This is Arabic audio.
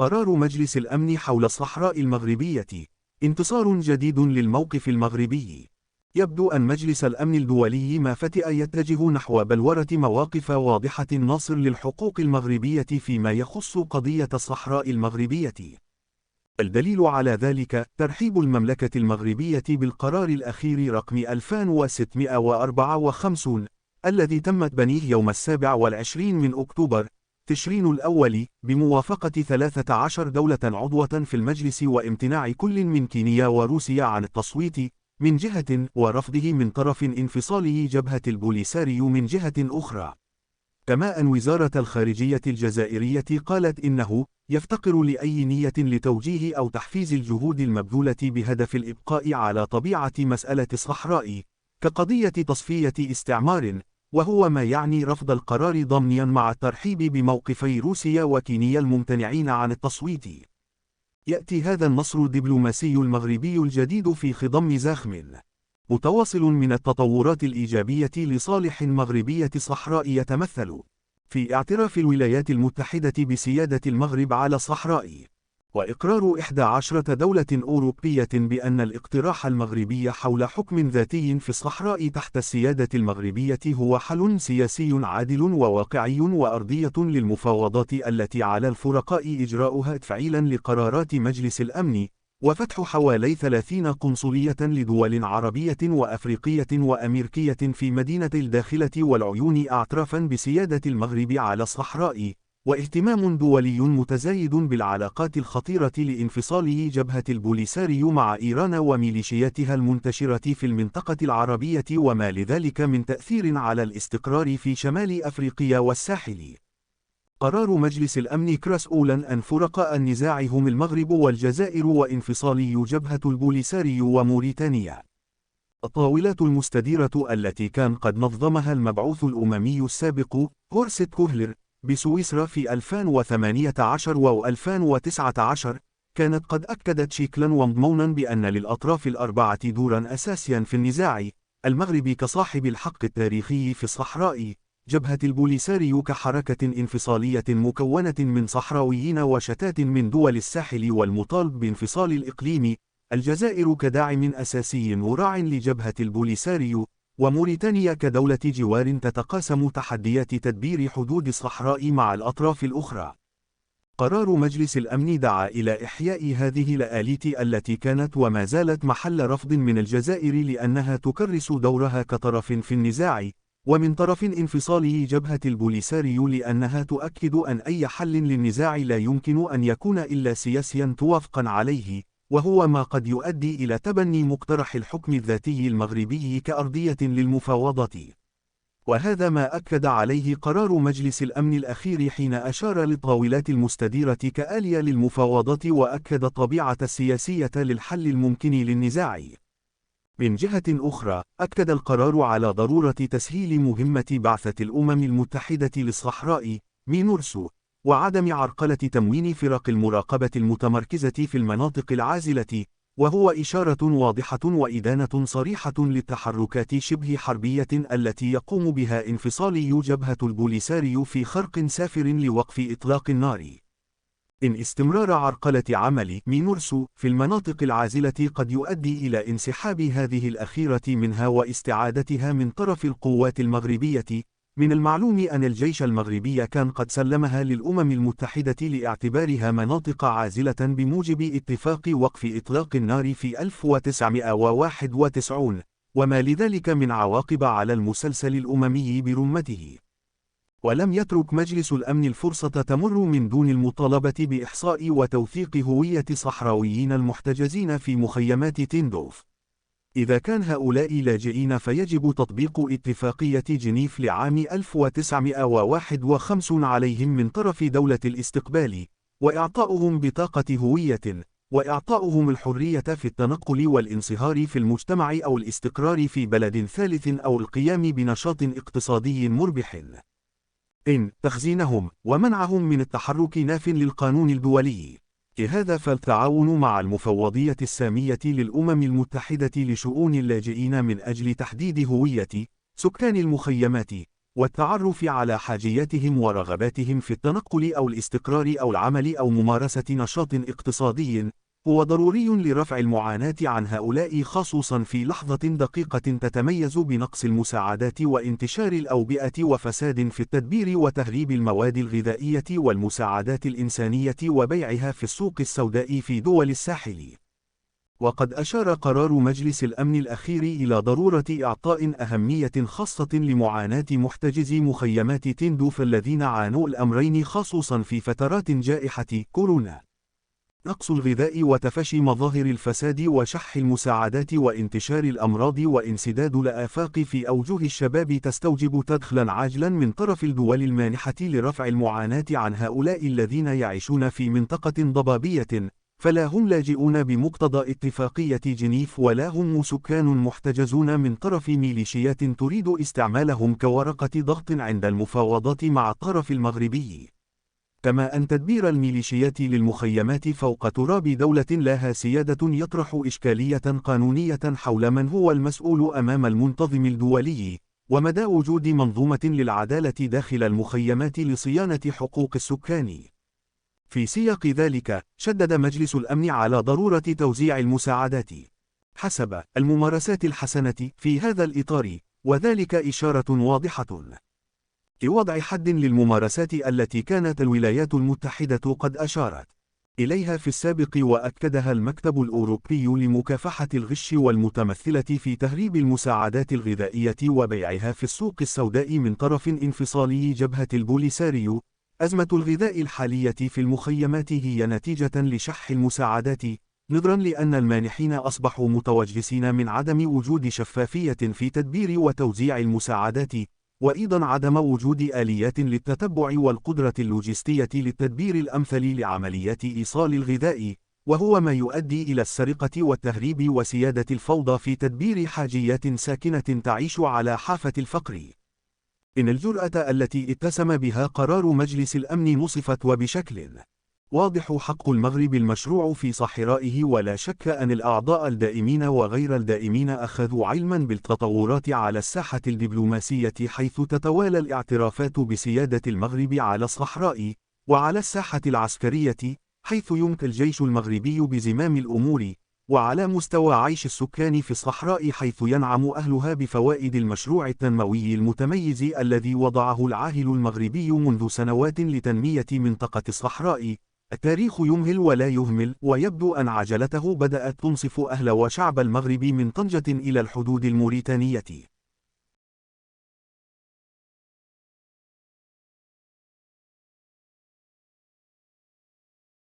قرار مجلس الأمن حول الصحراء المغربية انتصار جديد للموقف المغربي. يبدو أن مجلس الأمن الدولي ما فتئ يتجه نحو بلورة مواقف واضحة ناصر للحقوق المغربية فيما يخص قضية الصحراء المغربية. الدليل على ذلك ترحيب المملكة المغربية بالقرار الأخير رقم 2654 الذي تم تبنيه يوم 27 من أكتوبر تشرين الأول بموافقة 13 دولة عضوة في المجلس وامتناع كل من كينيا وروسيا عن التصويت من جهة ورفضه من طرف انفصاله جبهة البوليساريو من جهة أخرى. كما أن وزارة الخارجية الجزائرية قالت إنه يفتقر لأي نية لتوجيه أو تحفيز الجهود المبذولة بهدف الإبقاء على طبيعة مسألة الصحراء كقضية تصفية استعمار، وهو ما يعني رفض القرار ضمنيا مع الترحيب بموقفي روسيا وكينيا الممتنعين عن التصويت. يأتي هذا النصر الدبلوماسي المغربي الجديد في خضم زاخم متواصل من التطورات الإيجابية لصالح المغربية الصحراء، يتمثل في اعتراف الولايات المتحدة بسيادة المغرب على الصحراء، وإقرار 11 دولة أوروبية بأن الاقتراح المغربي حول حكم ذاتي في الصحراء تحت السيادة المغربية هو حل سياسي عادل وواقعي وأرضية للمفاوضات التي على الفرقاء إجراؤها تفعيلا لقرارات مجلس الأمن، وفتح حوالي 30 قنصلية لدول عربية وأفريقية وأمريكية في مدينة الداخلة والعيون اعترافا بسيادة المغرب على الصحراء، واهتمام دولي متزايد بالعلاقات الخطيرة لانفصاله جبهة البوليساريو مع إيران وميليشياتها المنتشرة في المنطقة العربية وما لذلك من تأثير على الاستقرار في شمال أفريقيا والساحل. قرار مجلس الأمن كرس أولا أن فرقاء النزاع هم المغرب والجزائر وانفصالي جبهة البوليساريو وموريتانيا. الطاولات المستديرة التي كان قد نظمها المبعوث الأممي السابق هورست كوهلر بسويسرا في 2018 و2019 كانت قد أكدت شكلا ومضمونا بأن للأطراف الأربعة دورا أساسيا في النزاع، المغرب كصاحب الحق التاريخي في الصحراء، جبهة البوليساريو كحركة انفصالية مكونة من صحراويين وشتات من دول الساحل والمطالب بانفصال الإقليم، الجزائر كداعم أساسي وراع لجبهة البوليساريو، وموريتانيا كدولة جوار تتقاسم تحديات تدبير حدود الصحراء مع الأطراف الأخرى. قرار مجلس الأمن دعا إلى إحياء هذه الآلية التي كانت وما زالت محل رفض من الجزائر لأنها تكرس دورها كطرف في النزاع، ومن طرف انفصال جبهة البوليساريو لأنها تؤكد أن أي حل للنزاع لا يمكن أن يكون إلا سياسيا توافقا عليه، وهو ما قد يؤدي إلى تبني مقترح الحكم الذاتي المغربي كأرضية للمفاوضات. وهذا ما أكد عليه قرار مجلس الأمن الأخير حين أشار للطاولات المستديرة كآلية للمفاوضات وأكد الطبيعة السياسية للحل الممكن للنزاع. من جهة أخرى، أكد القرار على ضرورة تسهيل مهمة بعثة الأمم المتحدة للصحراء مينورسو، وعدم عرقلة تموين فرق المراقبة المتمركزة في المناطق العازلة، وهو إشارة واضحة وإدانة صريحة للتحركات شبه حربية التي يقوم بها انفصالي جبهة البوليساريو في خرق سافر لوقف إطلاق النار. إن استمرار عرقلة عمل مينورسو في المناطق العازلة قد يؤدي إلى انسحاب هذه الأخيرة منها واستعادتها من طرف القوات المغربية، من المعلوم أن الجيش المغربي كان قد سلمها للأمم المتحدة لاعتبارها مناطق عازلة بموجب اتفاق وقف إطلاق النار في 1991، وما لذلك من عواقب على المسلسل الأممي برمته. ولم يترك مجلس الأمن الفرصة تمر من دون المطالبة بإحصاء وتوثيق هوية صحراويين المحتجزين في مخيمات تندوف. إذا كان هؤلاء لاجئين فيجب تطبيق اتفاقية جنيف لعام 1951 عليهم من طرف دولة الاستقبال، وإعطاؤهم بطاقة هوية، وإعطاؤهم الحرية في التنقل والانصهار في المجتمع أو الاستقرار في بلد ثالث أو القيام بنشاط اقتصادي مربح. إن تخزينهم ومنعهم من التحرك ناف للقانون الدولي. لهذا فالتعاون مع المفوضية السامية للأمم المتحدة لشؤون اللاجئين من أجل تحديد هوية سكان المخيمات والتعرف على حاجياتهم ورغباتهم في التنقل أو الاستقرار أو العمل أو ممارسة نشاط اقتصادي، هو ضروري لرفع المعاناة عن هؤلاء، خصوصا في لحظة دقيقة تتميز بنقص المساعدات وانتشار الأوبئة وفساد في التدبير وتهريب المواد الغذائية والمساعدات الإنسانية وبيعها في السوق السوداء في دول الساحل. وقد أشار قرار مجلس الأمن الأخير إلى ضرورة إعطاء أهمية خاصة لمعاناة محتجزي مخيمات تندوف الذين عانوا الأمرين، خصوصا في فترات جائحة كورونا. نقص الغذاء وتفشي مظاهر الفساد وشح المساعدات وانتشار الأمراض وانسداد الآفاق في أوجه الشباب تستوجب تدخلا عاجلا من طرف الدول المانحة لرفع المعاناة عن هؤلاء الذين يعيشون في منطقة ضبابية، فلا هم لاجئون بمقتضى اتفاقية جنيف، ولا هم سكان محتجزون من طرف ميليشيات تريد استعمالهم كورقة ضغط عند المفاوضات مع الطرف المغربي. كما أن تدبير الميليشيات للمخيمات فوق تراب دولة لها سيادة يطرح إشكالية قانونية حول من هو المسؤول أمام المنتظم الدولي، ومدى وجود منظومة للعدالة داخل المخيمات لصيانة حقوق السكان. في سياق ذلك، شدد مجلس الأمن على ضرورة توزيع المساعدات حسب الممارسات الحسنة في هذا الإطار، وذلك إشارة واضحة لوضع حد للممارسات التي كانت الولايات المتحدة قد أشارت إليها في السابق، وأكدها المكتب الأوروبي لمكافحة الغش والمتمثلة في تهريب المساعدات الغذائية وبيعها في السوق السوداء من طرف انفصالي جبهة البوليساريو. أزمة الغذاء الحالية في المخيمات هي نتيجة لشح المساعدات، نظرا لأن المانحين أصبحوا متوجسين من عدم وجود شفافية في تدبير وتوزيع المساعدات، وأيضا عدم وجود آليات للتتبع والقدرة اللوجستية للتدبير الأمثل لعمليات إيصال الغذاء، وهو ما يؤدي إلى السرقة والتهريب وسيادة الفوضى في تدبير حاجيات ساكنة تعيش على حافة الفقر. إن الجرأة التي اتسم بها قرار مجلس الأمن نصفت وبشكل واضح حق المغرب المشروع في صحرائه، ولا شك أن الأعضاء الدائمين وغير الدائمين أخذوا علما بالتطورات على الساحة الدبلوماسية، حيث تتوالى الاعترافات بسيادة المغرب على الصحراء، وعلى الساحة العسكرية، حيث يمكن الجيش المغربي بزمام الأمور، وعلى مستوى عيش السكان في الصحراء، حيث ينعم أهلها بفوائد المشروع التنموي المتميز الذي وضعه العاهل المغربي منذ سنوات لتنمية منطقة الصحراء. التاريخ يمهل ولا يهمل، ويبدو أن عجلته بدأت تنصف أهل وشعب المغرب من طنجة إلى الحدود الموريتانية.